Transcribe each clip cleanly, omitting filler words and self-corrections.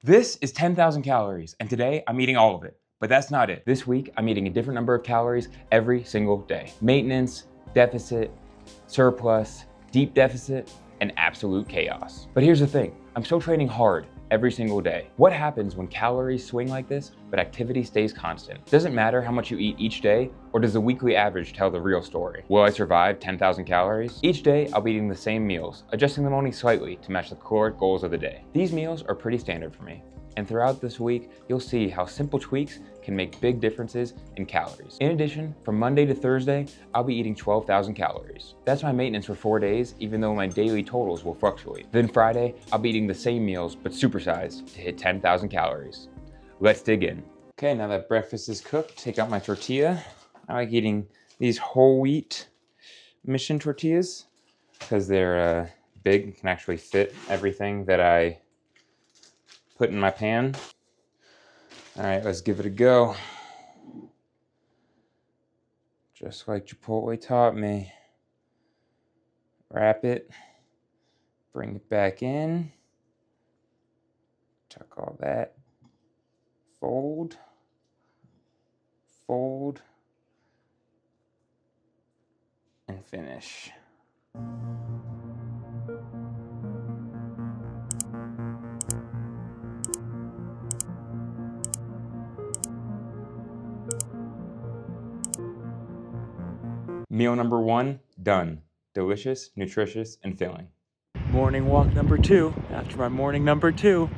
This is 10,000 calories, and today I'm eating all of it. But that's not it. This week, I'm eating a different number of calories every single day. Maintenance, deficit, surplus, deep deficit, and absolute chaos. But here's the thing, I'm still training hard every single day. What happens when calories swing like this, but activity stays constant? Does it matter how much you eat each day, or does the weekly average tell the real story? Will I survive 10,000 calories? Each day, I'll be eating the same meals, adjusting them only slightly to match the caloric goals of the day. These meals are pretty standard for me. And throughout this week, you'll see how simple tweaks can make big differences in calories. In addition, from Monday to Thursday, I'll be eating 12,000 calories. That's my maintenance for 4 days, even though my daily totals will fluctuate. Then Friday, I'll be eating the same meals, but supersized to hit 10,000 calories. Let's dig in. Okay, now that breakfast is cooked, take out my tortilla. I like eating these whole wheat mission tortillas because they're big and can actually fit everything that I put in my pan. All right, let's give it a go. Just like Chipotle taught me. Wrap it, bring it back in, tuck all that, fold, fold, and finish. Meal number 1, done. Delicious, nutritious, and filling. Morning walk number 2, after my morning number 2.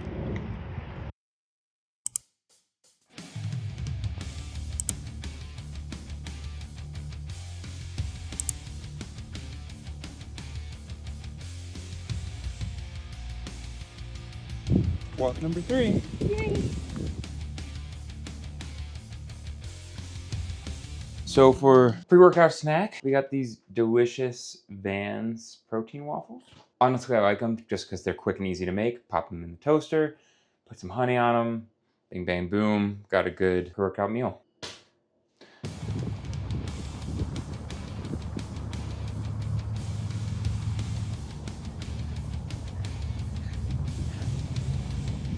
Walk number 3. Yay. So for pre-workout snack, we got these delicious Vans protein waffles. Honestly, I like them just because they're quick and easy to make. Pop them in the toaster, put some honey on them, bing bang boom, got a good pre-workout meal.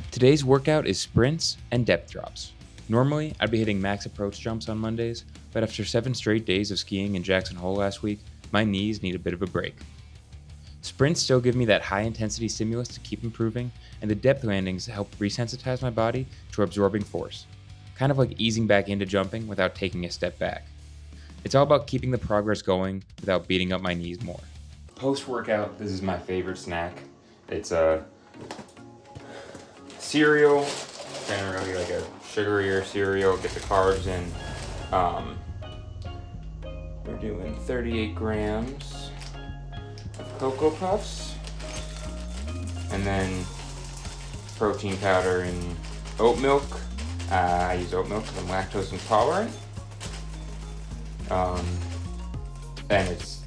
Today's workout is sprints and depth drops. Normally, I'd be hitting max approach jumps on Mondays, but after 7 straight days of skiing in Jackson Hole last week, my knees need a bit of a break. Sprints still give me that high-intensity stimulus to keep improving, and the depth landings help resensitize my body to absorbing force, kind of like easing back into jumping without taking a step back. It's all about keeping the progress going without beating up my knees more. Post-workout, this is my favorite snack. It's a cereal, generally like a sugarier cereal, get the carbs in. We're doing 38 grams of Cocoa Puffs, and then protein powder and oat milk. I use oat milk because I'm lactose intolerant. And it's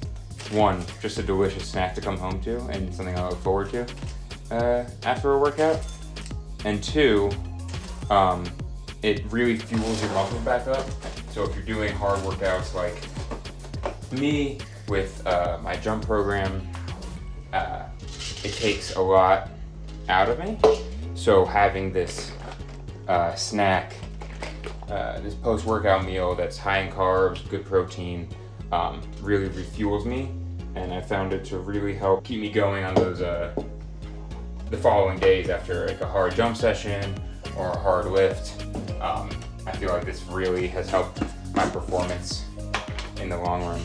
one, just a delicious snack to come home to and something I look forward to after a workout. And 2, it really fuels your muscles back up. So if you're doing hard workouts like me with my jump program, it takes a lot out of me. So having this snack, this post-workout meal that's high in carbs, good protein, really refuels me. And I found it to really help keep me going on those the following days after like a hard jump session or a hard lift. I feel like this really has helped my performance in the long run.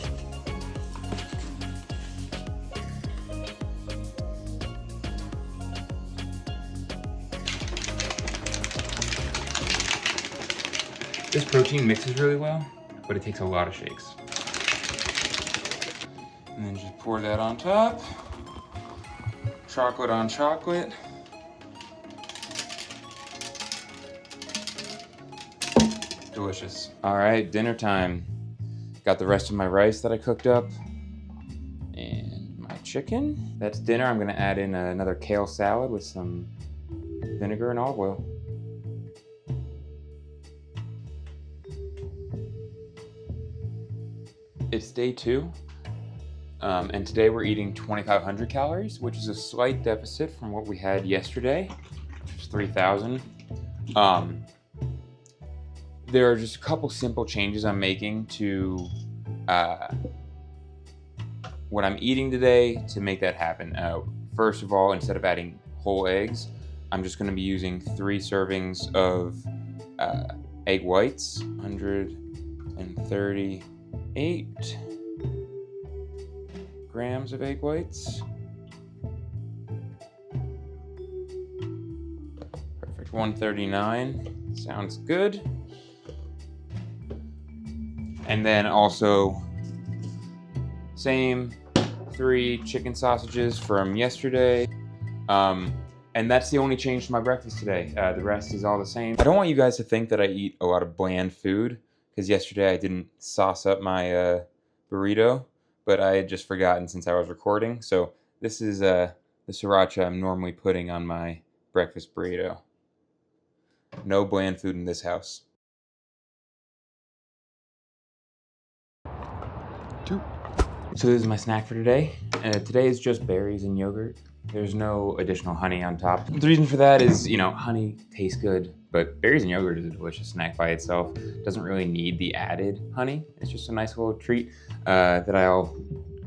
This protein mixes really well, but it takes a lot of shakes. And then just pour that on top. Chocolate on chocolate. Delicious. All right, dinner time. Got the rest of my rice that I cooked up and my chicken. That's dinner. I'm gonna add in another kale salad with some vinegar and olive oil. It's day 2. And today we're eating 2,500 calories, which is a slight deficit from what we had yesterday. Just 3,000. There are just a couple simple changes I'm making to what I'm eating today to make that happen. First of all, instead of adding whole eggs, I'm just going to be using 3 servings of egg whites, 138 grams of egg whites. Perfect, 139, sounds good. And then also, same 3 chicken sausages from yesterday. And that's the only change to my breakfast today. The rest is all the same. I don't want you guys to think that I eat a lot of bland food, because yesterday I didn't sauce up my burrito, but I had just forgotten since I was recording. So this is the sriracha I'm normally putting on my breakfast burrito. No bland food in this house. 2. So this is my snack for today. Today is just berries and yogurt. There's no additional honey on top. The reason for that is, you know, honey tastes good, but berries and yogurt is a delicious snack by itself. It doesn't really need the added honey. It's just a nice little treat that I'll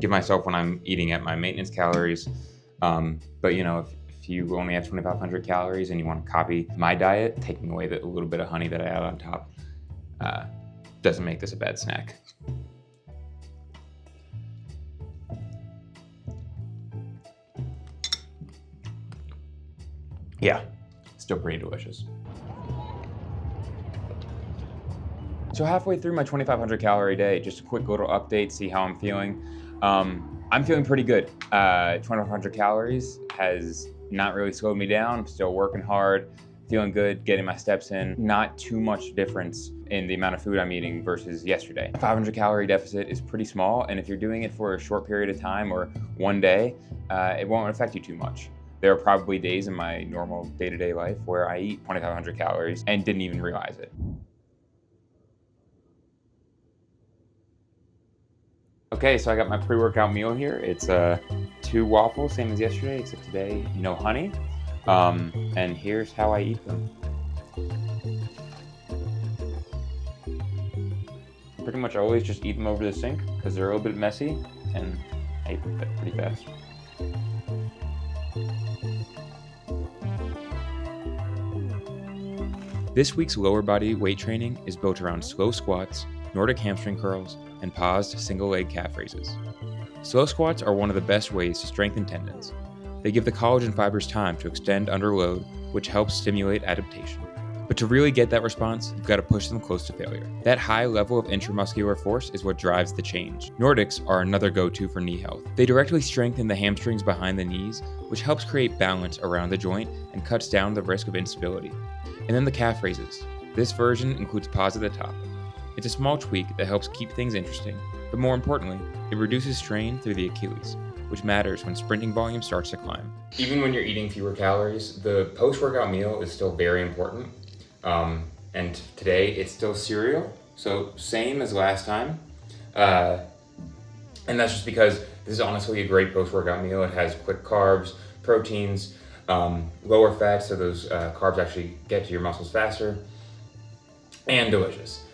give myself when I'm eating at my maintenance calories. But you know, if you only have 2,500 calories and you want to copy my diet, taking away a little bit of honey that I add on top doesn't make this a bad snack. Yeah, still pretty delicious. So halfway through my 2,500 calorie day, just a quick little update, see how I'm feeling. I'm feeling pretty good. 2,500 calories has not really slowed me down. I'm still working hard, feeling good, getting my steps in. Not too much difference in the amount of food I'm eating versus yesterday. A 500 calorie deficit is pretty small, and if you're doing it for a short period of time or one day, it won't affect you too much. There are probably days in my normal day-to-day life where I eat 2,500 calories and didn't even realize it. Okay, so I got my pre-workout meal here. It's 2 waffles, same as yesterday, except today, no honey. And here's how I eat them. Pretty much always just eat them over the sink because they're a little bit messy and I eat them pretty fast. This week's lower body weight training is built around slow squats, Nordic hamstring curls, and paused single leg calf raises. Slow squats are one of the best ways to strengthen tendons. They give the collagen fibers time to extend under load, which helps stimulate adaptation. But to really get that response, you've got to push them close to failure. That high level of intramuscular force is what drives the change. Nordics are another go-to for knee health. They directly strengthen the hamstrings behind the knees, which helps create balance around the joint and cuts down the risk of instability. And then the calf raises. This version includes pause at the top. It's a small tweak that helps keep things interesting, but more importantly, it reduces strain through the Achilles, which matters when sprinting volume starts to climb. Even when you're eating fewer calories, the post-workout meal is still very important. And today it's still cereal, so same as last time. And that's just because this is honestly a great post-workout meal. It has quick carbs, proteins, lower fats, so those carbs actually get to your muscles faster, and delicious.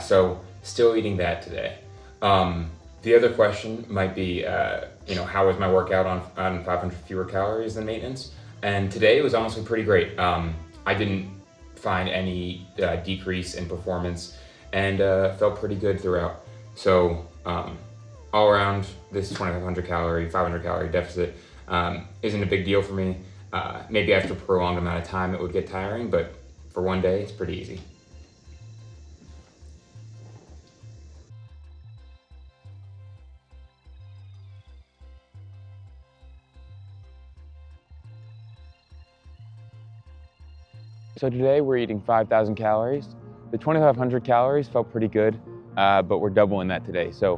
So still eating that today. The other question might be, how was my workout on 500 fewer calories than maintenance? And today it was honestly pretty great. I didn't find any decrease in performance and felt pretty good throughout. So all around, this 2,500 calorie, 500 calorie deficit isn't a big deal for me. Maybe after a prolonged amount of time it would get tiring, but for one day it's pretty easy. So today we're eating 5,000 calories. The 2,500 calories felt pretty good, but we're doubling that today. So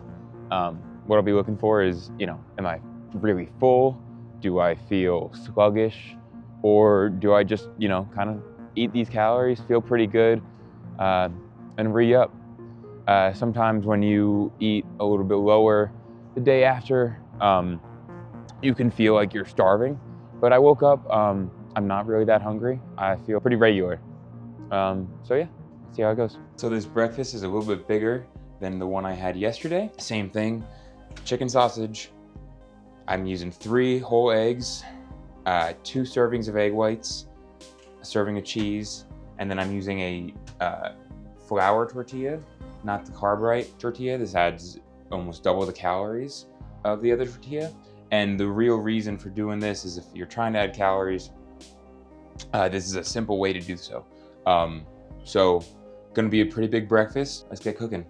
what I'll be looking for is, am I really full? Do I feel sluggish? Or do I just, kind of eat these calories, feel pretty good, and re-up? Sometimes when you eat a little bit lower the day after, you can feel like you're starving. But I woke up I'm not really that hungry. I feel pretty regular. So yeah, let's see how it goes. So this breakfast is a little bit bigger than the one I had yesterday. Same thing, chicken sausage. I'm using 3 whole eggs, 2 servings of egg whites, a serving of cheese, and then I'm using a flour tortilla, not the carb-right tortilla. This adds almost double the calories of the other tortilla. And the real reason for doing this is if you're trying to add calories, this is a simple way to do so. So gonna be a pretty big breakfast. Let's get cooking.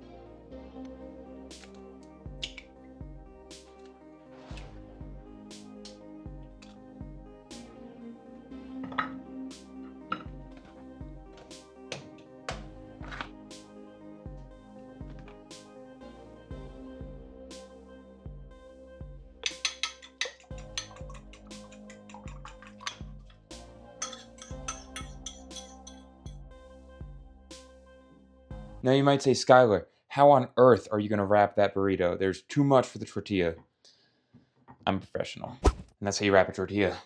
Now you might say, Skylar, how on earth are you gonna wrap that burrito? There's too much for the tortilla. I'm a professional, and that's how you wrap a tortilla.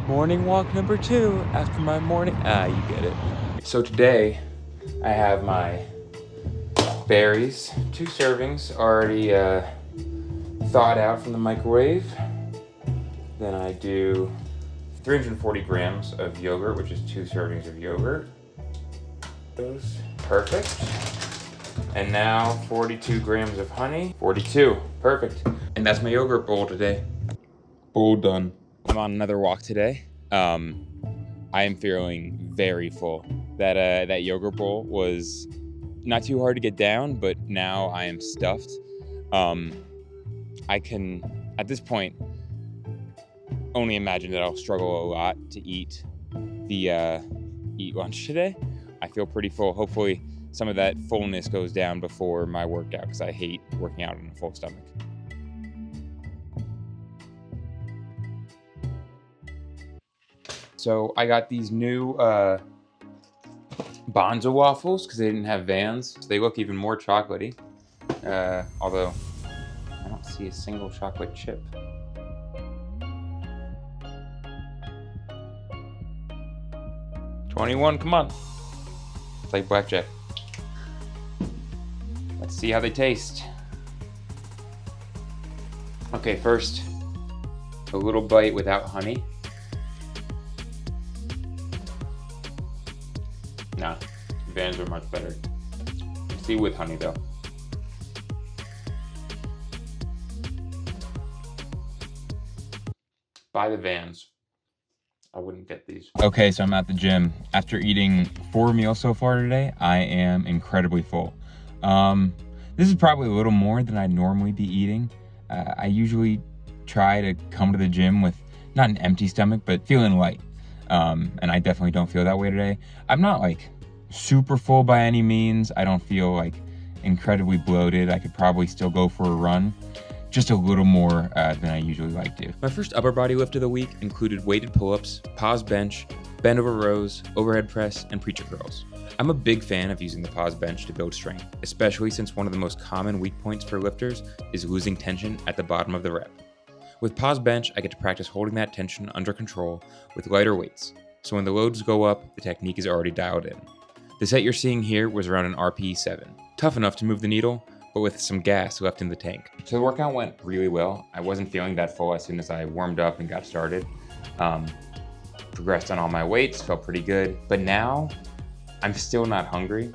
Morning walk number 2 after my morning, you get it. So today, I have my berries, 2 servings already thawed out from the microwave. Then I do 340 grams of yogurt, which is 2 servings of yogurt. Those, perfect. And now 42 grams of honey. 42, perfect. And that's my yogurt bowl today. Bowl done. I'm on another walk today. I am feeling very full. That yogurt bowl was not too hard to get down, but now I am stuffed. I can, at this point, only imagine that I'll struggle a lot to eat lunch today. I feel pretty full. Hopefully some of that fullness goes down before my workout, because I hate working out on a full stomach. So I got these new Bonzo waffles because they didn't have Vans. So they look even more chocolatey, although I don't see a single chocolate chip. $21, come on. Play blackjack. Let's see how they taste. Okay, first, a little bite without honey. Nah, Vans are much better. Let's see with honey though. Buy the Vans. I wouldn't get these. Okay, so I'm at the gym. After eating 4 meals so far today, I am incredibly full. This is probably a little more than I'd normally be eating. I usually try to come to the gym with not an empty stomach, but feeling light. And I definitely don't feel that way today. I'm not like super full by any means. I don't feel like incredibly bloated. I could probably still go for a run. Just a little more than I usually like to. My first upper body lift of the week included weighted pull-ups, pause bench, bend over rows, overhead press, and preacher curls. I'm a big fan of using the pause bench to build strength, especially since one of the most common weak points for lifters is losing tension at the bottom of the rep. With pause bench, I get to practice holding that tension under control with lighter weights, so when the loads go up, the technique is already dialed in. The set you're seeing here was around an RPE 7. Tough enough to move the needle, but with some gas left in the tank. So the workout went really well. I wasn't feeling that full as soon as I warmed up and got started. Progressed on all my weights, felt pretty good. But now, I'm still not hungry,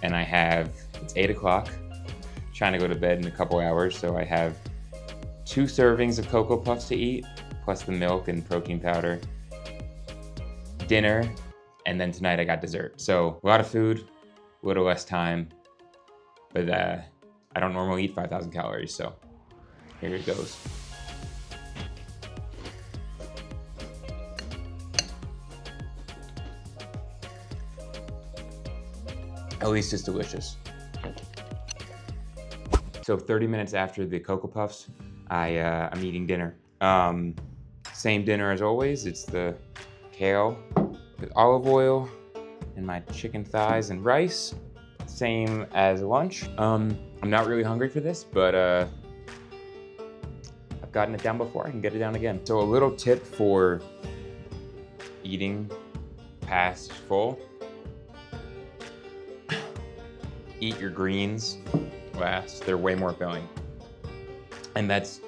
and it's 8 o'clock, trying to go to bed in a couple hours, so I have 2 servings of Cocoa Puffs to eat, plus the milk and protein powder, dinner, and then tonight I got dessert. So a lot of food, a little less time, but I don't normally eat 5,000 calories, so here it goes. At least it's delicious. So 30 minutes after the Cocoa Puffs, I'm eating dinner. Same dinner as always. It's the kale with olive oil and my chicken thighs and rice. same as lunch. I'm not really hungry for this, but I've gotten it down before. I can get it down again. So a little tip for eating past full. Eat your greens last. They're way more filling. And that's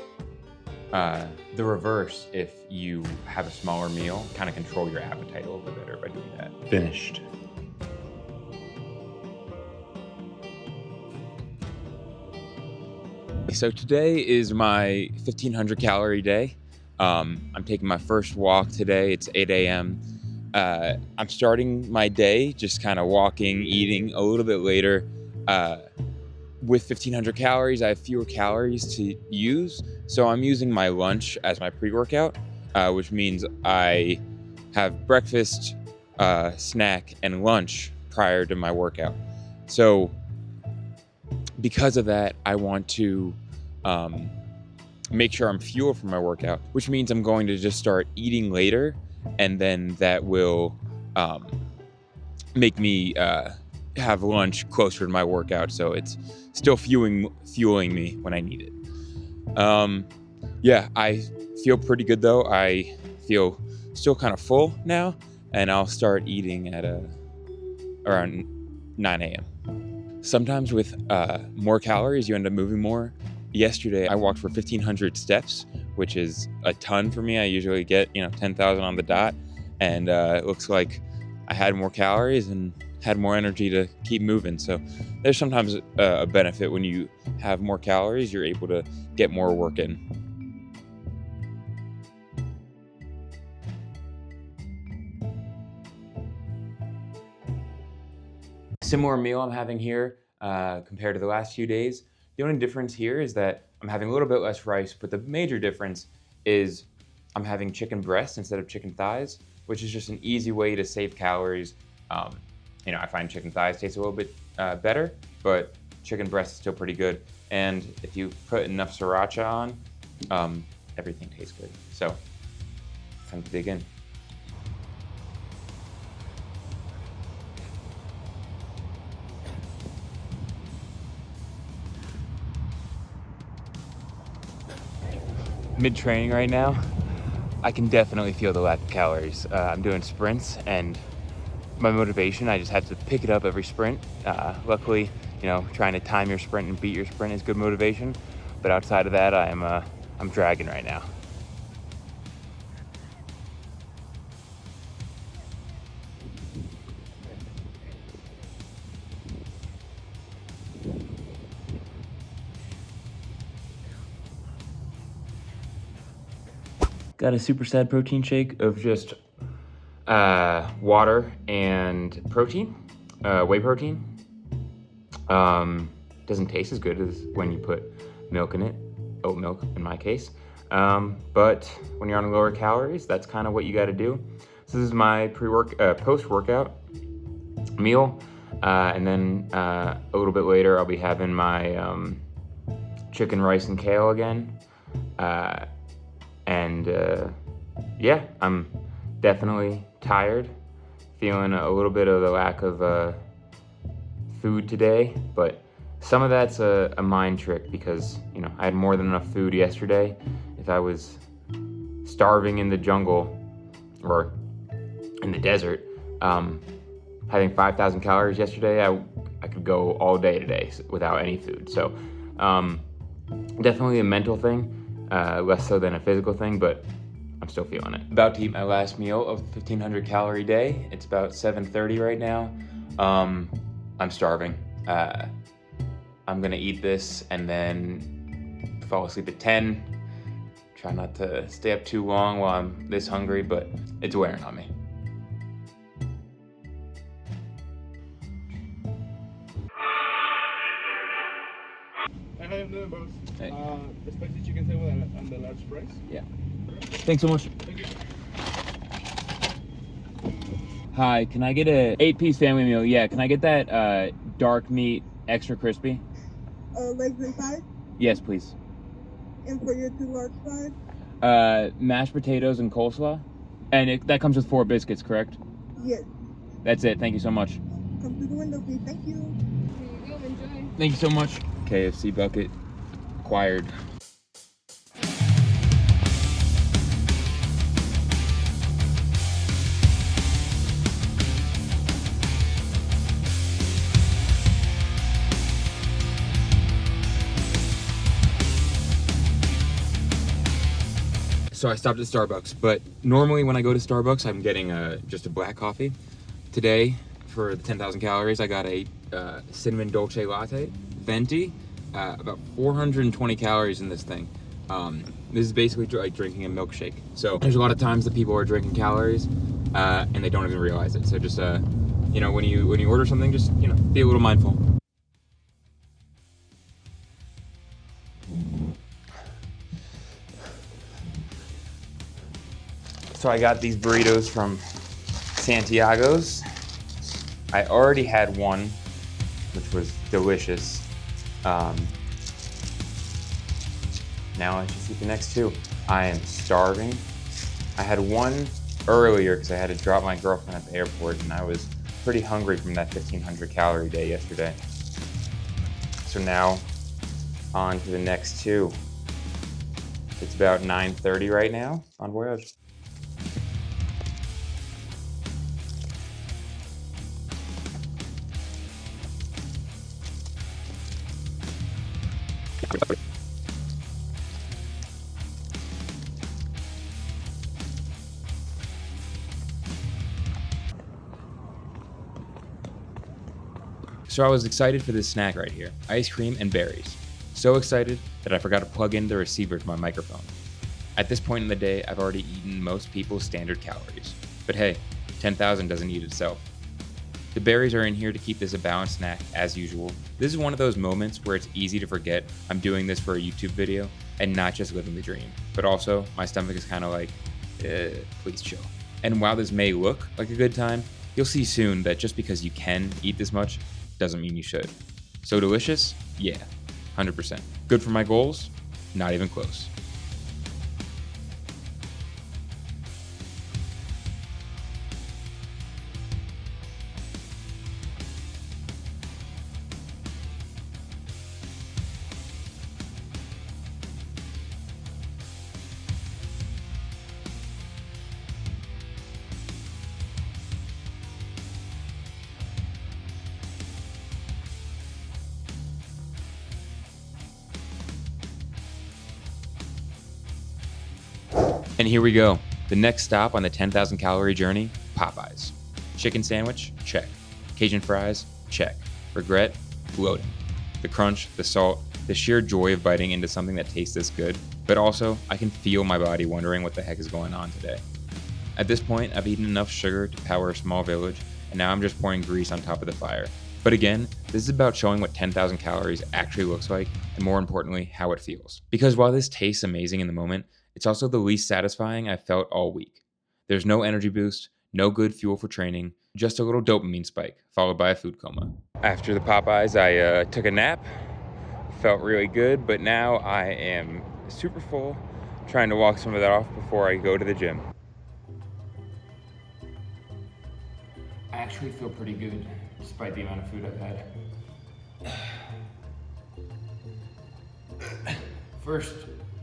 the reverse if you have a smaller meal. Kind of control your appetite a little bit better by doing that. Finished. So today is my 1,500 calorie day. I'm taking my first walk today. It's 8 a.m. I'm starting my day just kind of walking, eating a little bit later. With 1,500 calories, I have fewer calories to use. So I'm using my lunch as my pre-workout, which means I have breakfast, snack, and lunch prior to my workout. So because of that, I want to make sure I'm fueled for my workout, which means I'm going to just start eating later, and then that will make me have lunch closer to my workout, so it's still fueling me when I need it. Yeah, I feel pretty good though. I feel still kind of full now, and I'll start eating at around 9 a.m. Sometimes with more calories, you end up moving more. Yesterday, I walked for 1,500 steps, which is a ton for me. I usually get 10,000 on the dot, and it looks like I had more calories and had more energy to keep moving. So there's sometimes a benefit when you have more calories, you're able to get more work in. Similar meal I'm having here compared to the last few days. The only difference here is that I'm having a little bit less rice, but the major difference is I'm having chicken breast instead of chicken thighs, which is just an easy way to save calories. I find chicken thighs taste a little bit better, but chicken breast is still pretty good. And if you put enough sriracha on, everything tastes good. So, time to dig in. Mid-training right now, I can definitely feel the lack of calories. I'm doing sprints, and my motivation, I just have to pick it up every sprint. Luckily, trying to time your sprint and beat your sprint is good motivation. But outside of that, I'm dragging right now. Got a super sad protein shake of just water and protein, whey protein. Doesn't taste as good as when you put milk in it, oat milk in my case. But when you're on lower calories, that's kind of what you got to do. So this is my post-workout meal, and then a little bit later I'll be having my chicken, rice, and kale again. Yeah, I'm definitely tired, feeling a little bit of the lack of food today, but some of that's a mind trick because I had more than enough food yesterday. If I was starving in the jungle or in the desert, having 5,000 calories yesterday, I could go all day today without any food. So definitely a mental thing, less so than a physical thing, but I'm still feeling it. About to eat my last meal of 1,500 calorie day. It's about 7:30 right now. I'm starving. I'm gonna eat this and then fall asleep at 10. Try not to stay up too long while I'm this hungry, but it's wearing on me. How you doing, boss? Hey. The spicy chicken sandwich and the large fries? Yeah. Thanks so much. Thank you. Hi, can I get a 8-piece family meal? Yeah, can I get that dark meat extra crispy? Legs inside? Yes, please. And for your 2 large fries? Mashed potatoes and coleslaw. And that comes with 4 biscuits, correct? Yes. That's it. Thank you so much. Come through the window, please. Thank you. Thank you so much. KFC bucket acquired. So I stopped at Starbucks, but normally when I go to Starbucks, I'm getting just a black coffee. Today, for the 10,000 calories, I got a cinnamon dolce latte, venti, about 420 calories in this thing. This is basically like drinking a milkshake. So there's a lot of times that people are drinking calories and they don't even realize it. So just, you know, when you order something, just, you know, be a little mindful. So I got these burritos from Santiago's. I already had one, which was delicious. Now let's just eat the next two. I am starving. I had one earlier because I had to drop my girlfriend at the airport, and I was pretty hungry from that 1,500 calorie day yesterday. So now on to the next two. It's about 9:30 right now on Voyage. So I was excited for this snack right here, ice cream and berries. So excited that I forgot to plug in the receiver to my microphone. At this point in the day, I've already eaten most people's standard calories. But hey, 10,000 doesn't eat itself. The berries are in here to keep this a balanced snack as usual. This is one of those moments where it's easy to forget I'm doing this for a YouTube video and not just living the dream. But also, my stomach is kind of like, please chill. And while this may look like a good time, you'll see soon that just because you can eat this much doesn't mean you should. So delicious? Yeah, 100%. Good for my goals? Not even close. And here we go. The next stop on the 10,000 calorie journey, Popeyes. Chicken sandwich, check. Cajun fries, check. Regret, loading. The crunch, the salt, the sheer joy of biting into something that tastes this good. But also, I can feel my body wondering what the heck is going on today. At this point, I've eaten enough sugar to power a small village, and now I'm just pouring grease on top of the fire. But again, this is about showing what 10,000 calories actually looks like, and more importantly, how it feels. Because while this tastes amazing in the moment, it's also the least satisfying I've felt all week. There's no energy boost, no good fuel for training, just a little dopamine spike, followed by a food coma. After the Popeyes, I took a nap, felt really good, but now I am super full, trying to walk some of that off before I go to the gym. I actually feel pretty good, despite the amount of food I've had. First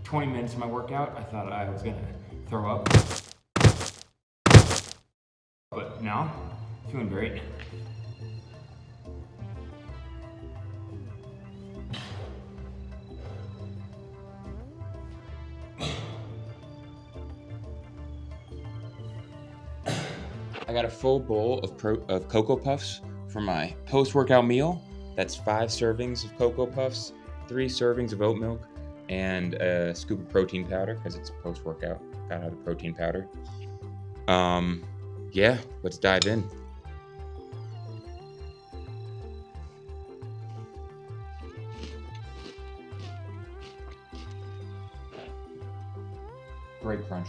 20 minutes of my workout, I thought I was gonna throw up. But now, feeling great. I got a full bowl of Cocoa Puffs for my post-workout meal. That's 5 servings of Cocoa Puffs, 3 servings of oat milk, and a scoop of protein powder because it's post-workout. Gotta have the protein powder. Yeah, let's dive in. Great crunch.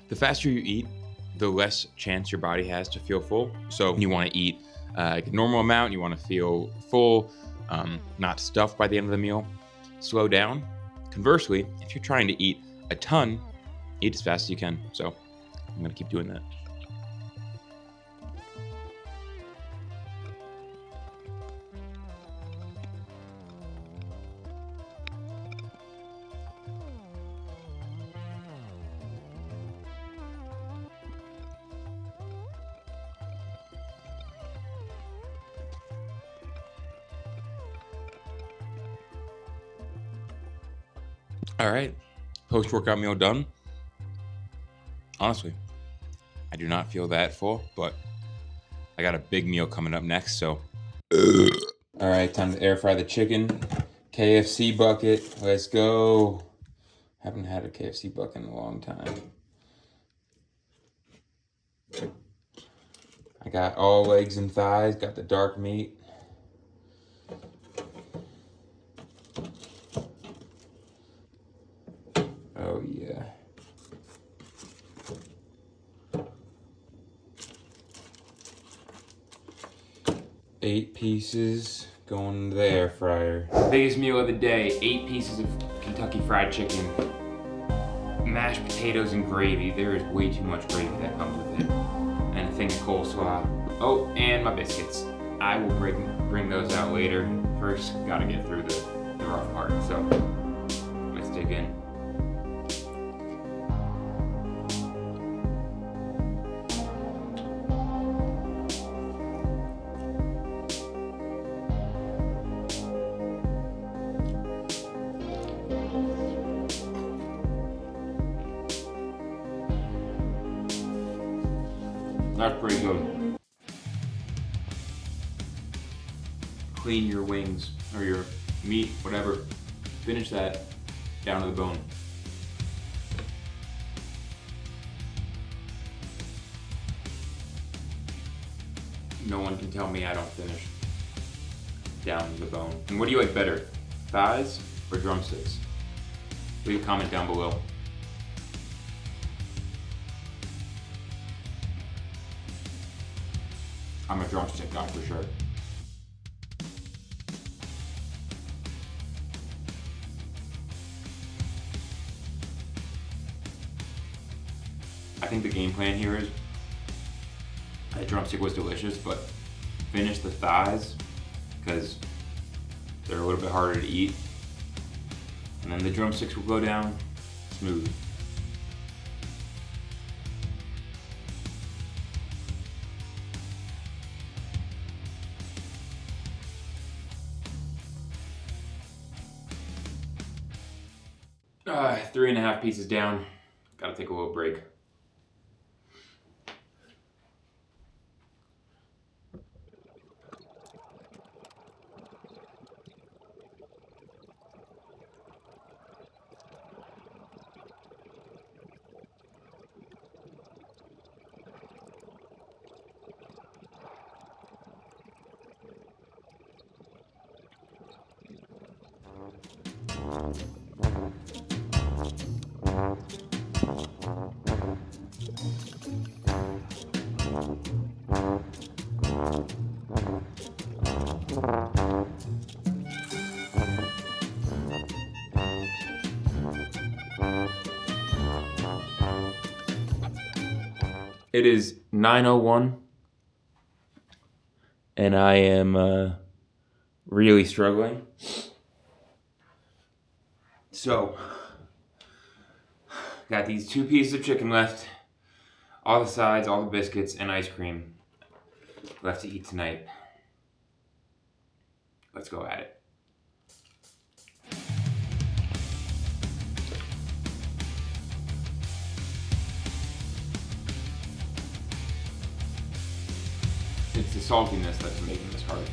The faster you eat, the less chance your body has to feel full. So you want to eat like a normal amount, you want to feel full, not stuffed by the end of the meal. Slow down. Conversely, if you're trying to eat a ton, eat as fast as you can. So I'm gonna keep doing that. All right, post-workout meal done. Honestly, I do not feel that full, but I got a big meal coming up next, so. All right, time to air fry the chicken. KFC bucket, let's go. Haven't had a KFC bucket in a long time. I got all legs and thighs, got the dark meat. Oh yeah. Eight pieces going into the air fryer. Biggest meal of the day, 8 pieces of Kentucky Fried Chicken, mashed potatoes and gravy. There is way too much gravy that comes with it. And a thing of coleslaw. Oh, and my biscuits. I will bring those out later. First, gotta get through the rough part, so let's dig in. That's pretty good. Clean your wings or your meat, whatever. Finish that down to the bone. No one can tell me I don't finish down to the bone. And what do you like better, thighs or drumsticks? Leave a comment down below. I'm a drumstick guy for sure. I think the game plan here is that drumstick was delicious, but finish the thighs because they're a little bit harder to eat. And then the drumsticks will go down smooth. Three and a half pieces down. Gotta take a little break. It is 9:01 and I am really struggling. So, got these 2 pieces of chicken left, all the sides, all the biscuits, and ice cream left to eat tonight. Let's go at it. It's the saltiness that's making this hard,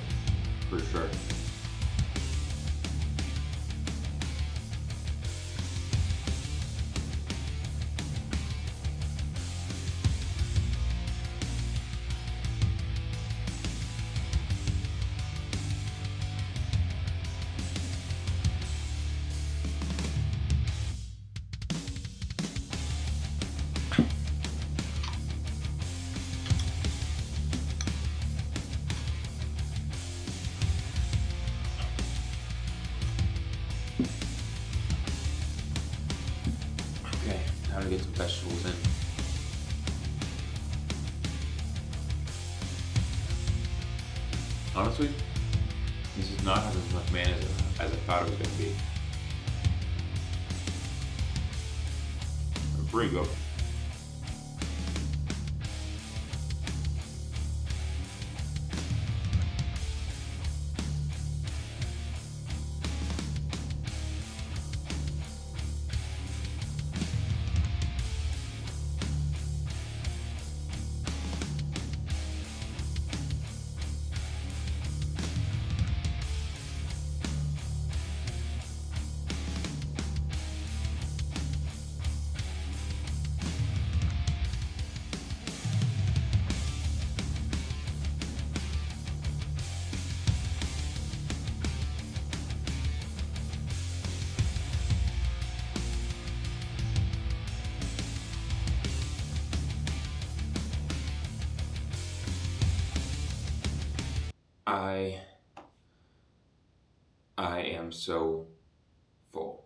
for sure. Time to get some vegetables in. Honestly, this does not have as much mayonnaise as I thought it was gonna be. Pretty good. I am so full.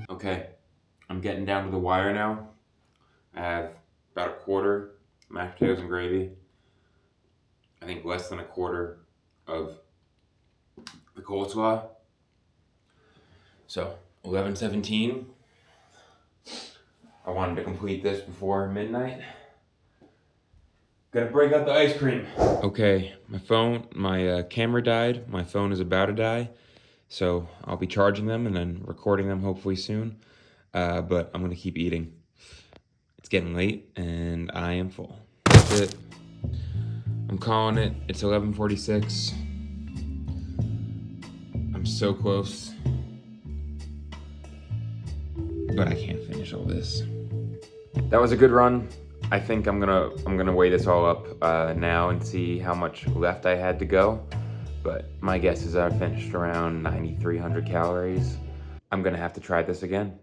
Okay, I'm getting down to the wire now. I have about a quarter mashed potatoes and gravy. I think less than a quarter of the coleslaw. So 11:17. I wanted to complete this before midnight. Gotta break out the ice cream. Okay, my camera died. My phone is about to die. So I'll be charging them and then recording them hopefully soon. But I'm gonna keep eating. It's getting late and I am full. That's it. I'm calling it. It's 11:46. I'm so close. But I can't finish all this. That was a good run. I think I'm gonna weigh this all up now and see how much left I had to go. But my guess is I finished around 9,300 calories. I'm gonna have to try this again.